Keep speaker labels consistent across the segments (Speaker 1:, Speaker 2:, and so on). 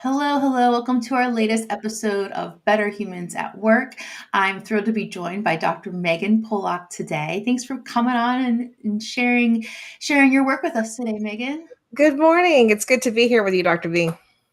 Speaker 1: Hello, hello. Welcome to our latest episode of Better Humans at Work. I'm thrilled to be joined by Dr. Meagan Pollock today. Thanks for coming on and sharing your work with us today, Meagan.
Speaker 2: Good morning. It's good to be here with you, Dr. B.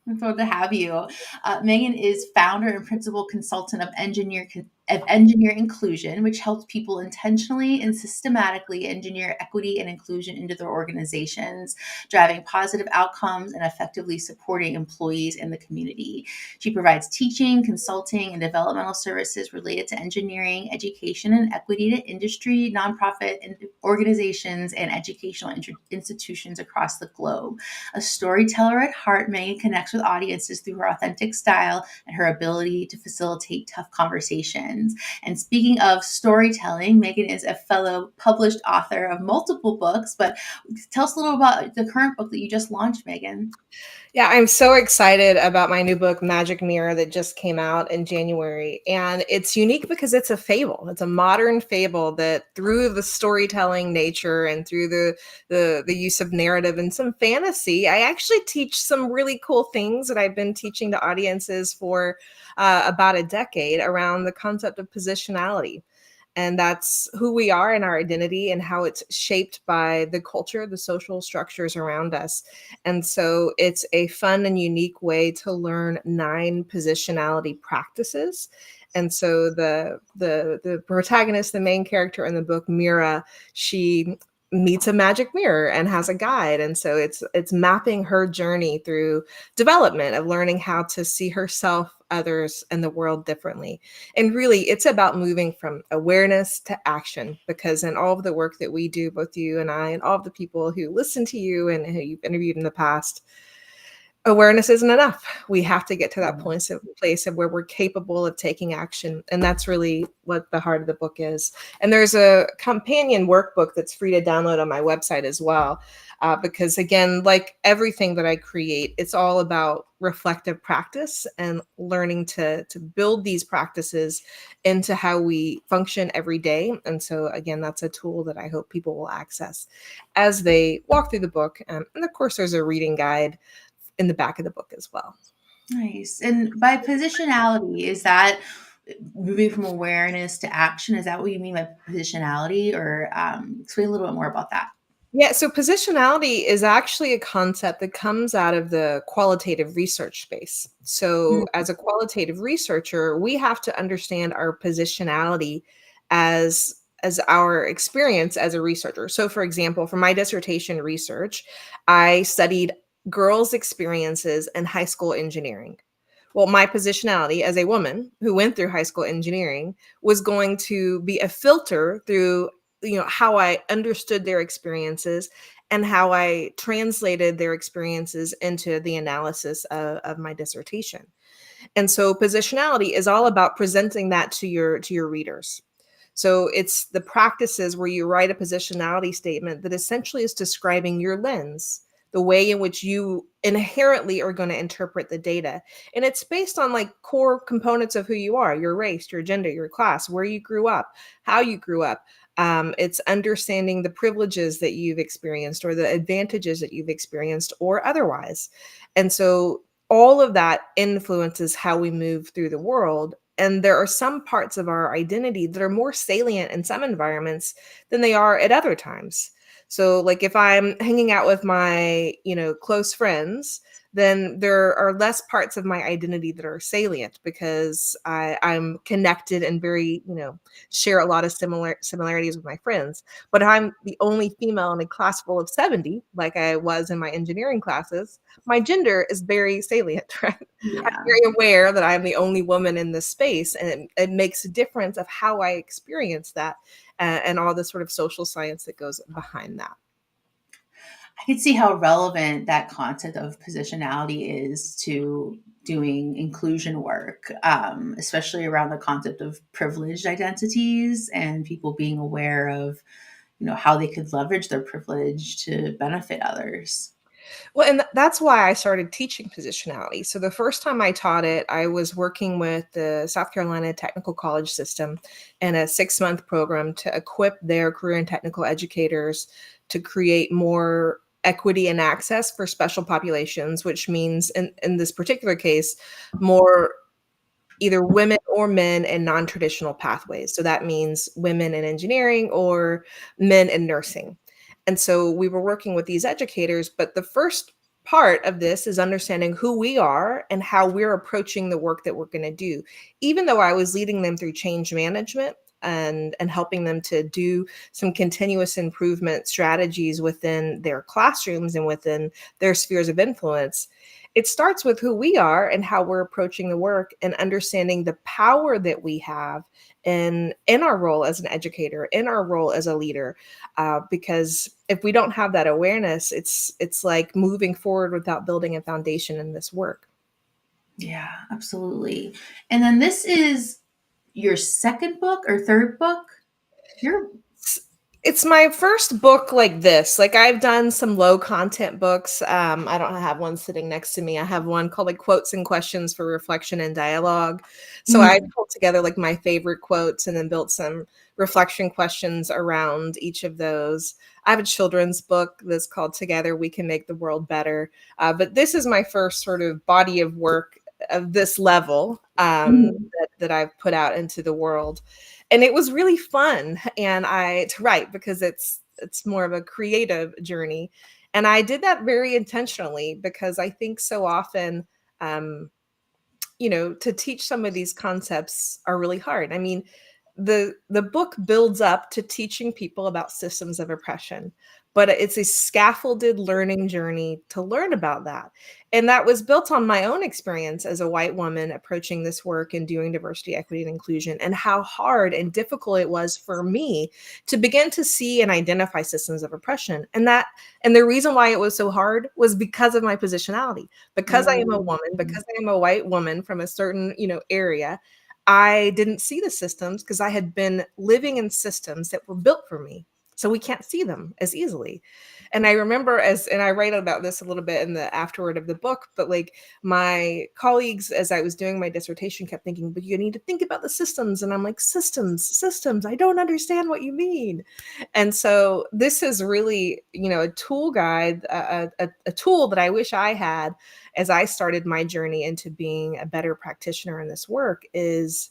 Speaker 1: I'm thrilled to have you. Meagan is founder and principal consultant of Engineer Inclusion, which helps people intentionally and systematically engineer equity and inclusion into their organizations, driving positive outcomes and effectively supporting employees in the community. She provides teaching, consulting, and developmental services related to engineering, education, and equity to industry, nonprofit organizations, and educational institutions across the globe. A storyteller at heart, Meagan connects with audiences through her authentic style and her ability to facilitate tough conversations. And speaking of storytelling, Meagan is a fellow published author of multiple books, but tell us a little about the current book that you just launched, Meagan.
Speaker 2: Yeah, I'm so excited about my new book, Magic Mirror, that just came out in January. And it's unique because it's a fable. It's a modern fable that through the storytelling nature and through the use of narrative and some fantasy, I actually teach some really cool things that I've been teaching to audiences for about a decade around the concept of positionality. And that's who we are in our identity and how it's shaped by the culture, the social structures around us. And so it's a fun and unique way to learn 9 positionality practices. And so the protagonist, the main character in the book, Mira, she meets a magic mirror and has a guide. And so it's mapping her journey through development of learning how to see herself, others, and the world differently. And really, it's about moving from awareness to action, because in all of the work that we do, both you and I, and all of the people who listen to you and who you've interviewed in the past, awareness isn't enough. We have to get to that place of where we're capable of taking action. And that's really what the heart of the book is. And there's a companion workbook that's free to download on my website as well. Because again, like everything that I create, it's all about reflective practice and learning to build these practices into how we function every day. And so again, that's a tool that I hope people will access as they walk through the book. And of course, there's a reading guide in the back of the book as well.
Speaker 1: Nice. And by positionality, is that moving from awareness to action? Is that what you mean by positionality? Or explain a little bit more about that.
Speaker 2: Yeah, so positionality is actually a concept that comes out of the qualitative research space. So, as a qualitative researcher, we have to understand our positionality as our experience as a researcher. So, for example, for my dissertation research, I studied girls' experiences in high school engineering. Well, my positionality as a woman who went through high school engineering was going to be a filter through how I understood their experiences and how I translated their experiences into the analysis of my dissertation. And so positionality is all about presenting that to your readers. So it's the practices where you write a positionality statement that essentially is describing your lens, the way in which you inherently are going to interpret the data. And it's based on like core components of who you are, your race, your gender, your class, where you grew up, how you grew up. It's understanding the privileges that you've experienced or the advantages that you've experienced or otherwise. And so all of that influences how we move through the world. And there are some parts of our identity that are more salient in some environments than they are at other times. So like if I'm hanging out with my, close friends, then there are less parts of my identity that are salient because I'm connected and very, share a lot of similarities with my friends. But if I'm the only female in a class full of 70, like I was in my engineering classes, my gender is very salient, right? I'm
Speaker 1: Yeah.
Speaker 2: very aware that I'm the only woman in this space, and it makes a difference of how I experience that and all the sort of social science that goes behind that.
Speaker 1: I can see how relevant that concept of positionality is to doing inclusion work, especially around the concept of privileged identities and people being aware of, how they could leverage their privilege to benefit others.
Speaker 2: Well, and that's why I started teaching positionality. So the first time I taught it, I was working with the South Carolina Technical College system in a 6-month program to equip their career and technical educators to create more equity and access for special populations, which means in this particular case, more either women or men in non-traditional pathways. So that means women in engineering or men in nursing. And so we were working with these educators, but the first part of this is understanding who we are and how we're approaching the work that we're going to do. Even though I was leading them through change management and helping them to do some continuous improvement strategies within their classrooms and within their spheres of influence, it starts with who we are and how we're approaching the work and understanding the power that we have in our role as an educator, in our role as a leader. Because if we don't have that awareness, it's like moving forward without building a foundation in this work.
Speaker 1: Yeah, absolutely. And then this is your second book or third book? You're
Speaker 2: It's my first book like this. Like, I've done some low content books. I don't have one sitting next to me. I have one called like Quotes and Questions for Reflection and Dialogue. So I
Speaker 1: mm,
Speaker 2: pulled together like my favorite quotes and then built some reflection questions around each of those. I have a children's book that's called Together We Can Make the World Better. But this is my first sort of body of work of this level,
Speaker 1: mhm.
Speaker 2: that I've put out into the world. And it was really fun to write, because it's more of a creative journey. And I did that very intentionally, because I think so often, um, to teach some of these concepts are really hard. I mean, the book builds up to teaching people about systems of oppression, but it's a scaffolded learning journey to learn about that. And that was built on my own experience as a white woman approaching this work and doing diversity, equity, and inclusion, and how hard and difficult it was for me to begin to see and identify systems of oppression. And the reason why it was so hard was because of my positionality. Because I am a woman,
Speaker 1: Mm.
Speaker 2: because I am a white woman from a certain, area, I didn't see the systems because I had been living in systems that were built for me. So we can't see them as easily. And I remember, and I write about this a little bit in the afterword of the book, but like, my colleagues, as I was doing my dissertation, kept thinking, but you need to think about the systems. And I'm like, systems, I don't understand what you mean. And so this is really, a tool guide, a tool that I wish I had as I started my journey into being a better practitioner in this work. Is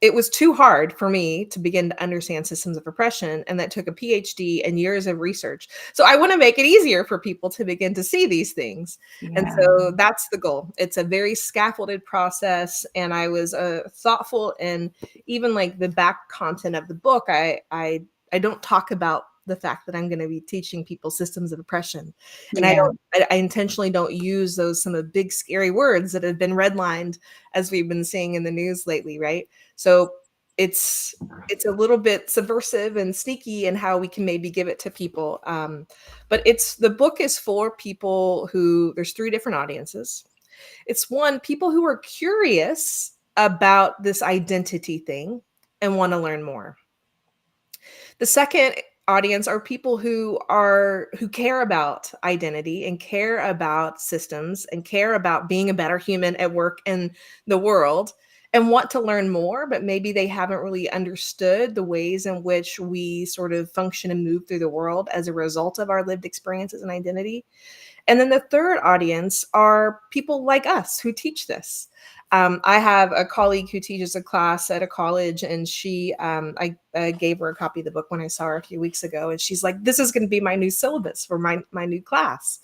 Speaker 2: it was too hard for me to begin to understand systems of oppression, and that took a PhD and years of research. So I want to make it easier for people to begin to see these things. And
Speaker 1: Yeah.
Speaker 2: so that's the goal. It's a very scaffolded process, and I was thoughtful in even like the back content of the book. I don't talk about the fact that I'm going to be teaching people systems of oppression, and
Speaker 1: Yeah.
Speaker 2: I intentionally don't use those some of the big scary words that have been redlined, as we've been seeing in the news lately, right? So it's it's a little bit subversive and sneaky in how we can maybe give it to people. But the book is for people there's three different audiences. It's one, people who are curious about this identity thing and want to learn more. The second audience are people who care about identity and care about systems and care about being a better human at work in the world and want to learn more, but maybe they haven't really understood the ways in which we sort of function and move through the world as a result of our lived experiences and identity. And then the third audience are people like us who teach this. I have a colleague who teaches a class at a college, and I gave her a copy of the book when I saw her a few weeks ago, and she's like, "This is going to be my new syllabus for my new class."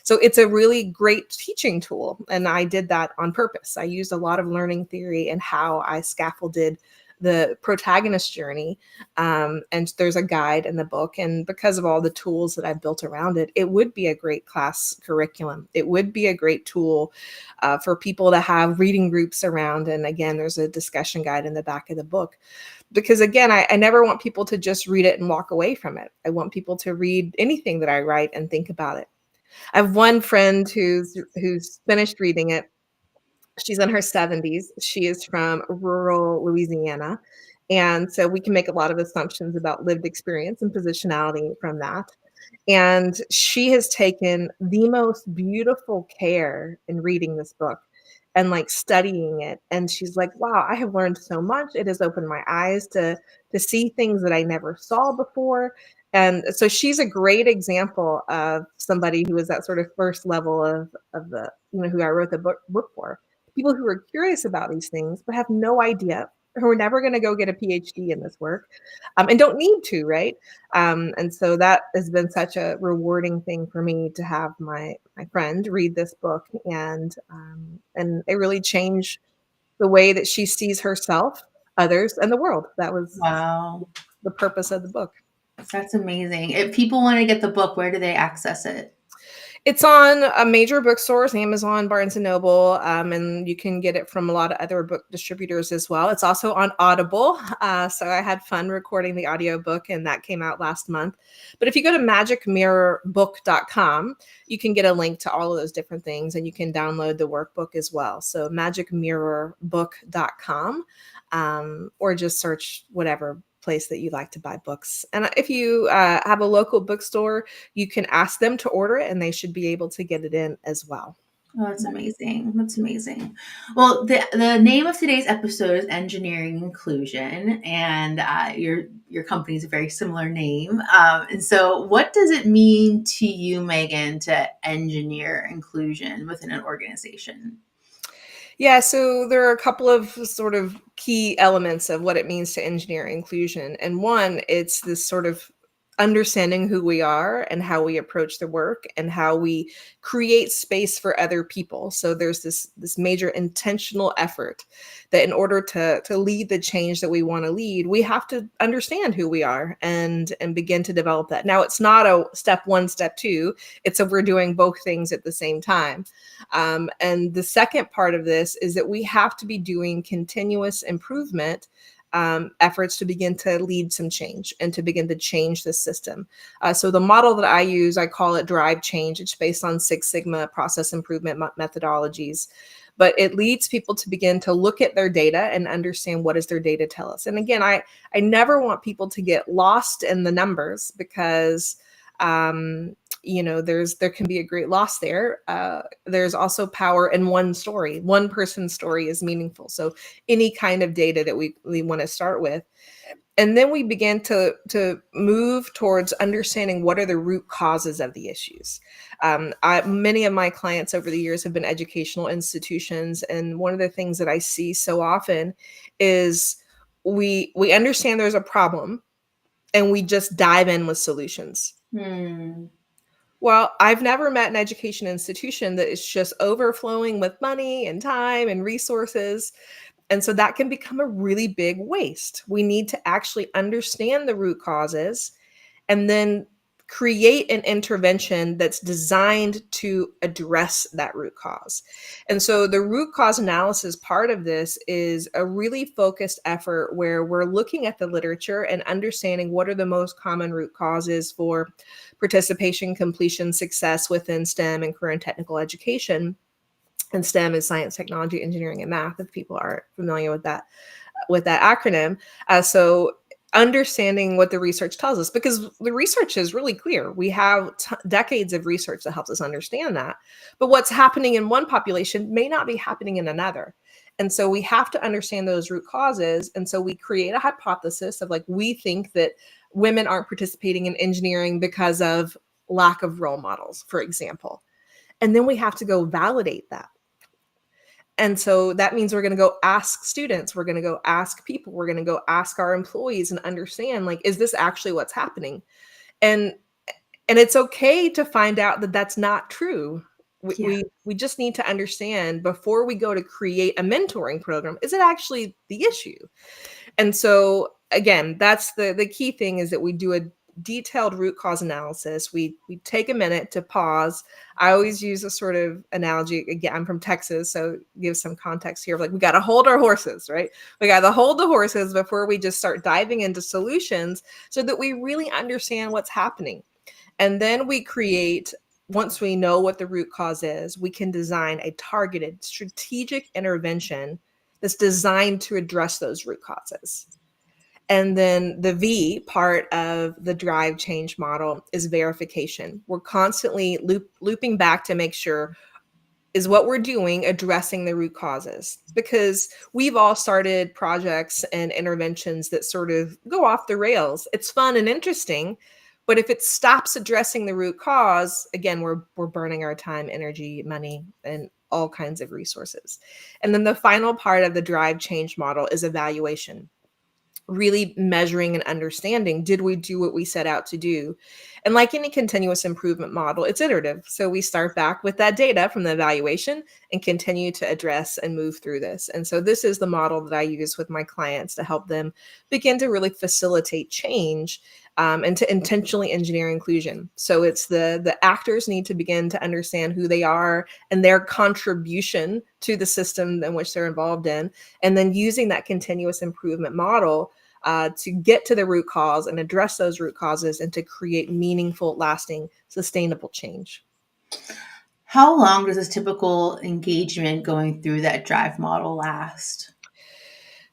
Speaker 2: So it's a really great teaching tool, and I did that on purpose. I used a lot of learning theory and how I scaffolded the protagonist journey. And there's a guide in the book. And because of all the tools that I've built around it, it would be a great class curriculum. It would be a great tool for people to have reading groups around. And again, there's a discussion guide in the back of the book. Because again, I never want people to just read it and walk away from it. I want people to read anything that I write and think about it. I have one friend who's finished reading it. She's in her 70s. She is from rural Louisiana. And so we can make a lot of assumptions about lived experience and positionality from that. And she has taken the most beautiful care in reading this book and like studying it. And she's like, wow, I have learned so much. It has opened my eyes to see things that I never saw before. And so she's a great example of somebody who was that sort of first level of the, who I wrote the book for. People who are curious about these things, but have no idea, who are never going to go get a PhD in this work, and don't need to, right? And so that has been such a rewarding thing for me to have my friend read this book, and it really changed the way that she sees herself, others, and the world. That was
Speaker 1: Wow.
Speaker 2: the purpose of the book.
Speaker 1: That's amazing. If people want to get the book, where do they access it?
Speaker 2: It's on a major bookstores, Amazon, Barnes and Noble, and you can get it from a lot of other book distributors as well. It's also on Audible, so I had fun recording the audiobook, and that came out last month. But if you go to magicmirrorbook.com, you can get a link to all of those different things, and you can download the workbook as well. So magicmirrorbook.com, or just search whatever place that you like to buy books. And if you have a local bookstore, you can ask them to order it, and they should be able to get it in as well.
Speaker 1: Oh, that's amazing. That's amazing. Well, the name of today's episode is Engineering Inclusion, and your company is a very similar name. And so, what does it mean to you, Meagan, to engineer inclusion within an organization?
Speaker 2: Yeah, so there are a couple of sort of key elements of what it means to engineer inclusion. And one, it's this sort of understanding who we are and how we approach the work and how we create space for other people. So there's this major intentional effort that in order to lead the change that we want to lead, we have to understand who we are and begin to develop that. Now, it's not a step one, step two. It's we're doing both things at the same time. And the second part of this is that we have to be doing continuous improvement efforts to begin to lead some change and to begin to change the system. So the model that I use, I call it Drive Change. It's based on Six Sigma process improvement methodologies. But it leads people to begin to look at their data and understand what does their data tell us. And again, I never want people to get lost in the numbers because there can be a great loss there. There's also power in one story. One person's story is meaningful. So any kind of data that we want to start with. And then we begin to move towards understanding what are the root causes of the issues. Many of my clients over the years have been educational institutions. And one of the things that I see so often is we understand there's a problem and we just dive in with solutions. Well, I've never met an education institution that is just overflowing with money and time and resources. And so that can become a really big waste. We need to actually understand the root causes and then create an intervention that's designed to address that root cause. And so the root cause analysis part of this is a really focused effort where we're looking at the literature and understanding what are the most common root causes for participation, completion, success within STEM and career and technical education. And STEM is science, technology, engineering, and math, if people aren't familiar with that acronym. So understanding what the research tells us, because the research is really clear. We have decades of research that helps us understand that. But what's happening in one population may not be happening in another. And so we have to understand those root causes. And so we create a hypothesis of we think that women aren't participating in engineering because of lack of role models, for example. And then we have to go validate that. And so that means we're going to go ask students, we're going to go ask people, we're going to go ask our employees and understand, is this actually what's happening? And it's okay to find out that that's not true. We just need to understand before we go to create a mentoring program, is it actually the issue? And so again, that's the key thing, is that we do a detailed root cause analysis. We take a minute to pause. I always use a sort of analogy. Again, I'm from Texas, so give some context here. We got to hold our horses, right? We got to hold the horses before we just start diving into solutions so that we really understand what's happening. And then we create, once we know what the root cause is, we can design a targeted strategic intervention that's designed to address those root causes. And then the V part of the Drive Change model is verification. We're constantly looping back to make sure, is what we're doing addressing the root causes? Because we've all started projects and interventions that sort of go off the rails. It's fun and interesting, But if it stops addressing the root cause, again, we're burning our time, energy, money, and all kinds of resources. And then the final part of the drive change model is evaluation, really measuring and understanding, did we do what we set out to do? And like any continuous improvement model, it's iterative. So we start back with that data from the evaluation and continue to address and move through this. And so this is the model that I use with my clients to help them begin to really facilitate change, and to intentionally engineer inclusion. So it's the actors need to begin to understand who they are and their contribution to the system in which they're involved in, and then using that continuous improvement model to get to the root cause and address those root causes and to create meaningful, lasting, sustainable change.
Speaker 1: How long does a typical engagement going through that drive model last?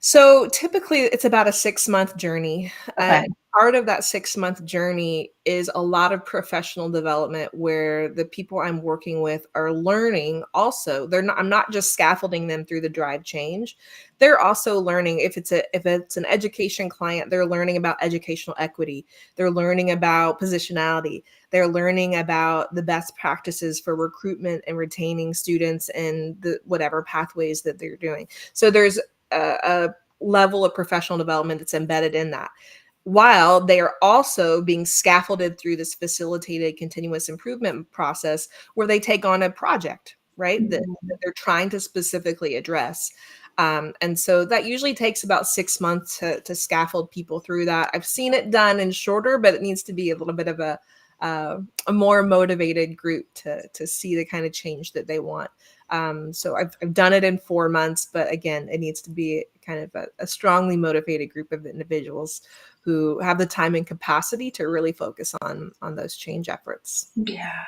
Speaker 2: So typically it's about a 6-month journey.
Speaker 1: Okay.
Speaker 2: Part of that 6-month journey is a lot of professional development where the people I'm working with are learning also. I'm not just scaffolding them through the drive change. They're also learning, if it's an education client, they're learning about educational equity. They're learning about positionality. They're learning about the best practices for recruitment and retaining students and the whatever pathways that they're doing. So there's a level of professional development that's embedded in that, while they are also being scaffolded through this facilitated continuous improvement process where they take on a project, right? That they're trying to specifically address. And so that usually takes about 6 months to scaffold people through that. I've seen it done in shorter, but it needs to be a little bit of a more motivated group to see the kind of change that they want. So I've done it in 4 months, but again, it needs to be kind of a strongly motivated group of individuals who have the time and capacity to really focus on those change efforts.
Speaker 1: Yeah.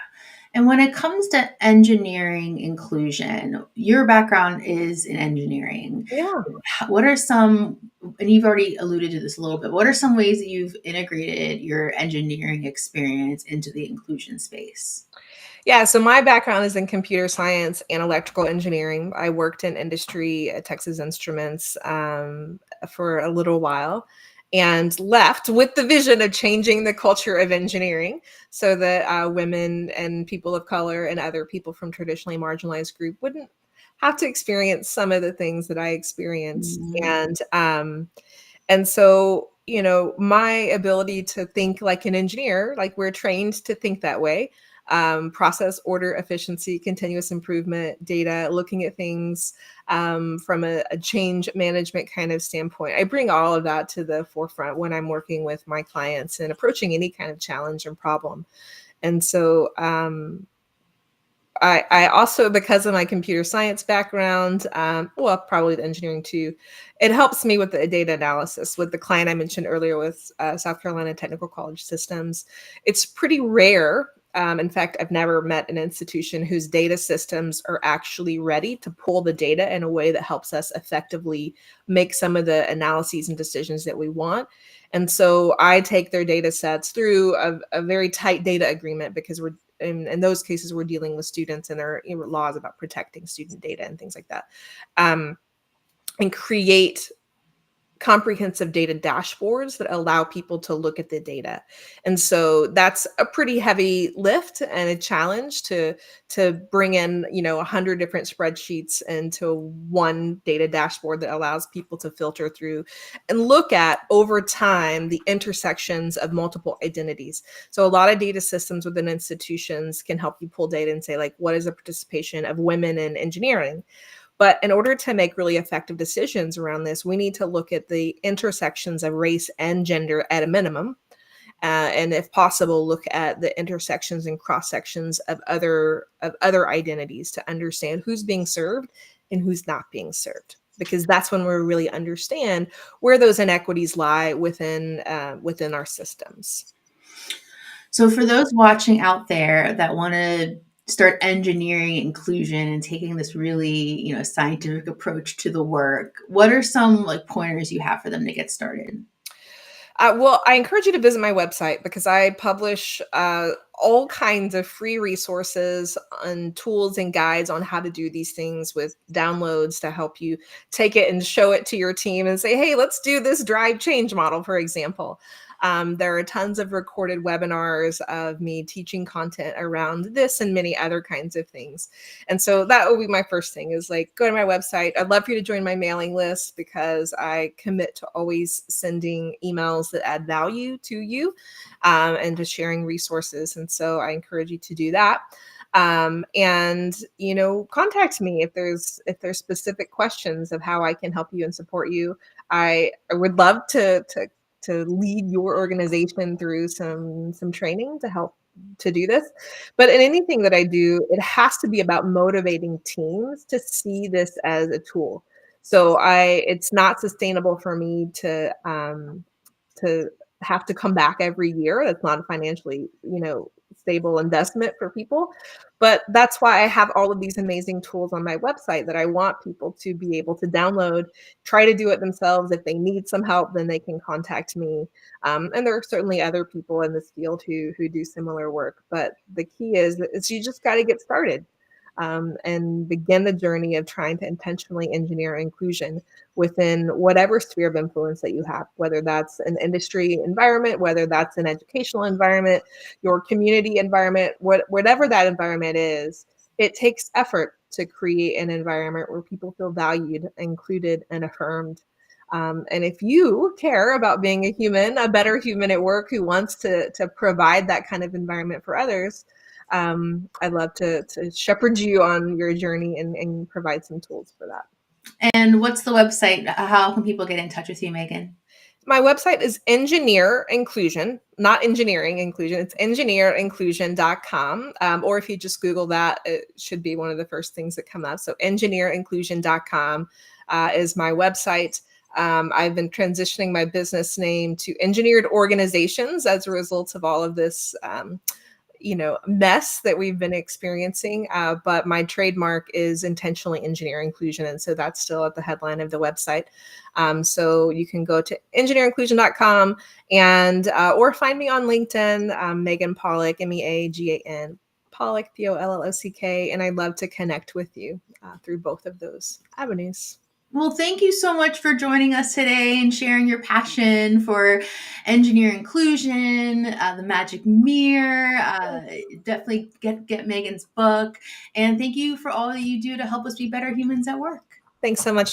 Speaker 1: And when it comes to engineering inclusion, your background is in engineering.
Speaker 2: Yeah.
Speaker 1: What are some, and you've already alluded to this a little bit, what are some ways that you've integrated your engineering experience into the inclusion space?
Speaker 2: Yeah, so my background is in computer science and electrical engineering. I worked in industry at Texas Instruments for a little while and left with the vision of changing the culture of engineering so that women and people of color and other people from traditionally marginalized group wouldn't have to experience some of the things that I experienced.
Speaker 1: Mhm.
Speaker 2: And so, my ability to think like an engineer, like we're trained to think that way, process, order, efficiency, continuous improvement, data, looking at things from a change management kind of standpoint. I bring all of that to the forefront when I'm working with my clients and approaching any kind of challenge and problem. And so, I also, because of my computer science background, well, probably the engineering too, it helps me with the data analysis. With the client I mentioned earlier with South Carolina Technical College Systems, it's pretty rare. In fact, I've never met an institution whose data systems are actually ready to pull the data in a way that helps us effectively make some of the analyses and decisions that we want. And so I take their data sets through a very tight data agreement because in those cases, we're dealing with students and there are laws about protecting student data and things like that, and create comprehensive data dashboards that allow people to look at the data. And so that's a pretty heavy lift and a challenge to bring in, 100 different spreadsheets into one data dashboard that allows people to filter through and look at over time the intersections of multiple identities. So a lot of data systems within institutions can help you pull data and say, like, what is the participation of women in engineering? But in order to make really effective decisions around this, we need to look at the intersections of race and gender at a minimum. And if possible, look at the intersections and cross sections of other identities to understand who's being served and who's not being served. Because that's when we really understand where those inequities lie within our systems.
Speaker 1: So for those watching out there that want to start engineering inclusion and taking this really, scientific approach to the work, what are some like pointers you have for them to get started?
Speaker 2: Well, I encourage you to visit my website because I publish all kinds of free resources and tools and guides on how to do these things with downloads to help you take it and show it to your team and say, hey, let's do this drive change model, for example. There are tons of recorded webinars of me teaching content around this and many other kinds of things. And so that would be my first thing, is like, go to my website. I'd love for you to join my mailing list because I commit to always sending emails that add value to you, and to sharing resources. And so I encourage you to do that. And contact me if there's specific questions of how I can help you and support you. I would love to lead your organization through some training to help to do this. But in anything that I do, it has to be about motivating teams to see this as a tool. So it's not sustainable for me to have to come back every year. That's not a financially, stable investment for people. But that's why I have all of these amazing tools on my website that I want people to be able to download, try to do it themselves. If they need some help, then they can contact me. And there are certainly other people in this field who do similar work. But the key is you just got to get started, and begin the journey of trying to intentionally engineer inclusion within whatever sphere of influence that you have, whether that's an industry environment, whether that's an educational environment, your community environment, whatever that environment is. It takes effort to create an environment where people feel valued, included, and affirmed. And if you care about being a human, a better human at work who wants to provide that kind of environment for others, I'd love to shepherd you on your journey and provide some tools for that.
Speaker 1: And what's the website? How can people get in touch with you, Meagan?
Speaker 2: My website is Engineer Inclusion, not engineering inclusion. It's engineerinclusion.com. Or if you just Google that, it should be one of the first things that come up. So engineerinclusion.com is my website. I've been transitioning my business name to Engineered Organizations as a result of all of this mess that we've been experiencing. But my trademark is intentionally engineer inclusion. And so that's still at the headline of the website. So you can go to engineerinclusion.com and, or find me on LinkedIn, Meagan Pollock, Meagan Pollock, Pollock. And I'd love to connect with you through both of those avenues.
Speaker 1: Well, thank you so much for joining us today and sharing your passion for engineer inclusion, the magic mirror. Definitely get Meagan's book. And thank you for all that you do to help us be better humans at work.
Speaker 2: Thanks so much.